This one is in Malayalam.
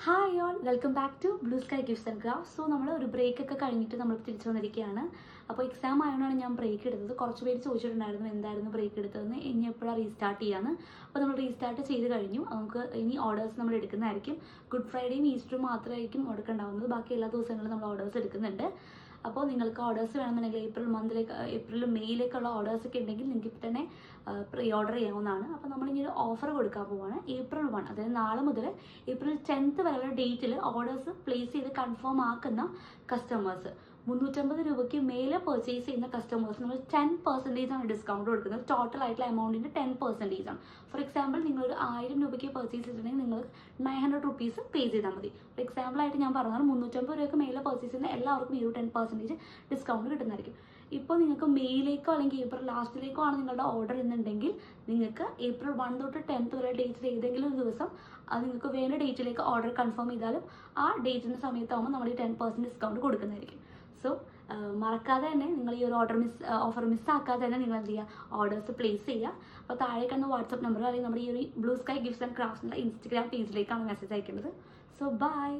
Hi all, welcome back to blue sky gifts and crafts. So നമ്മൾ ഒരു ബ്രേക്കൊക്കെ കഴിഞ്ഞിട്ട് നമ്മൾ തിരിച്ചു വന്നിരിക്കുകയാണ്. അപ്പോൾ എക്സാം ആയതുകൊണ്ടാണ് ഞാൻ ബ്രേക്ക് എടുത്തത്. കുറച്ച് പേര് ചോദിച്ചിട്ടുണ്ടായിരുന്നു എന്തായിരുന്നു ബ്രേക്ക് എടുത്തതെന്ന്. ഇനി എപ്പോഴാണ് റീസ്റ്റാർട്ട് ചെയ്യാന്ന്. അപ്പോൾ നമ്മൾ റീസ്റ്റാർട്ട് ചെയ്ത് കഴിഞ്ഞു. നമുക്ക് ഇനി ഓർഡേഴ്സ് നമ്മൾ എടുക്കുന്നതായിരിക്കും. ഗുഡ് ഫ്രൈഡേയും ഈസ്റ്ററും മാത്രമായിരിക്കും ഓർഡർ ഉണ്ടാവുന്നത്. ബാക്കി എല്ലാ ദിവസങ്ങളിലും നമ്മൾ ഓർഡേഴ്സ് എടുക്കുന്നുണ്ട്. അപ്പോൾ നിങ്ങൾക്ക് ഓർഡേഴ്സ് വേണമെന്നുണ്ടെങ്കിൽ ഏപ്രിൽ മെയ്യിലേക്കുള്ള ഓർഡേഴ്സ് ഒക്കെ ഉണ്ടെങ്കിൽ നിങ്ങൾക്ക് ഇപ്പോൾ തന്നെ പ്രീ ഓർഡർ ചെയ്യാവുന്നതാണ്. അപ്പോൾ നമ്മളിങ്ങനെ ഒരു ഓഫർ കൊടുക്കാൻ പോവുകയാണ്. April 1, അതായത് നാളെ മുതൽ April 10th വരെയുള്ള ഡേറ്റിൽ ഓർഡേഴ്സ് പ്ലേസ് ചെയ്ത് കൺഫേം ആക്കുന്ന കസ്റ്റമേഴ്സ് 350 രൂപയ്ക്ക് മേലെ പർച്ചേസ് ചെയ്യുന്ന കസ്റ്റമേഴ്സ് നമ്മൾ 10% ആണ് ഡിസ്കൗണ്ട് കൊടുക്കുന്നത്. ടോട്ടൽ ആയിട്ടുള്ള എമൗണ്ടിൻ്റെ 10% ആണ്. ഫോർ എക്സാമ്പിൾ നിങ്ങളൊരു 1000 രൂപയ്ക്ക് പർച്ചേസ് ചെയ്തിട്ടുണ്ടെങ്കിൽ നിങ്ങൾ 900 റുപ്പീസ് പേ ചെയ്താൽ മതി. ഫോർ എക്സാമ്പിൾ ആയിട്ട് ഞാൻ പറഞ്ഞാൽ 350 രൂപയ്ക്ക് മേലെ പർച്ചേസ് ചെയ്യുന്ന എല്ലാവർക്കും ഈ ഒരു 10% ഡിസ്കൗണ്ട് കിട്ടുന്നതായിരിക്കും. ഇപ്പോൾ നിങ്ങൾക്ക് മെയ്യിലേക്കോ അല്ലെങ്കിൽ ഏപ്രിൽ ലാസ്റ്റിലേക്കോ ആണ് നിങ്ങളുടെ ഓർഡർ എന്നുണ്ടെങ്കിൽ നിങ്ങൾക്ക് April 1 തൊട്ട് 10th വരെ ഡേറ്റിൽ ഏതെങ്കിലും ഒരു ദിവസം അത് നിങ്ങൾക്ക് വേണ്ട ഡേറ്റിലേക്ക് ഓർഡർ കൺഫേം ചെയ്താലും ആ ഡേറ്റിൻ്റെ സമയത്താകുമ്പോൾ നമ്മൾ ഈ 10% ഡിസ്കൗണ്ട് കൊടുക്കുന്നതായിരിക്കും. സോ മറക്കാതെ തന്നെ നിങ്ങൾ ഈ ഒരു ഓഫർ മിസ്സാക്കാതെ തന്നെ നിങ്ങൾ എന്ത് ചെയ്യുക, ഓർഡേഴ്സ് പ്ലേസ് ചെയ്യുക. അപ്പോൾ താഴെ കാണുന്ന വാട്സപ്പ് നമ്പർ അല്ലെങ്കിൽ നമ്മുടെ ഈ ഒരു ബ്ലൂ സ്കൈ ഗിഫ്റ്റ്സ് ആൻഡ് ക്രാഫ്റ്റ്സിൻ്റെ ഇൻസ്റ്റഗ്രാം പേജിലേക്കാണ് മെസ്സേജ് അയക്കുന്നത്. So by.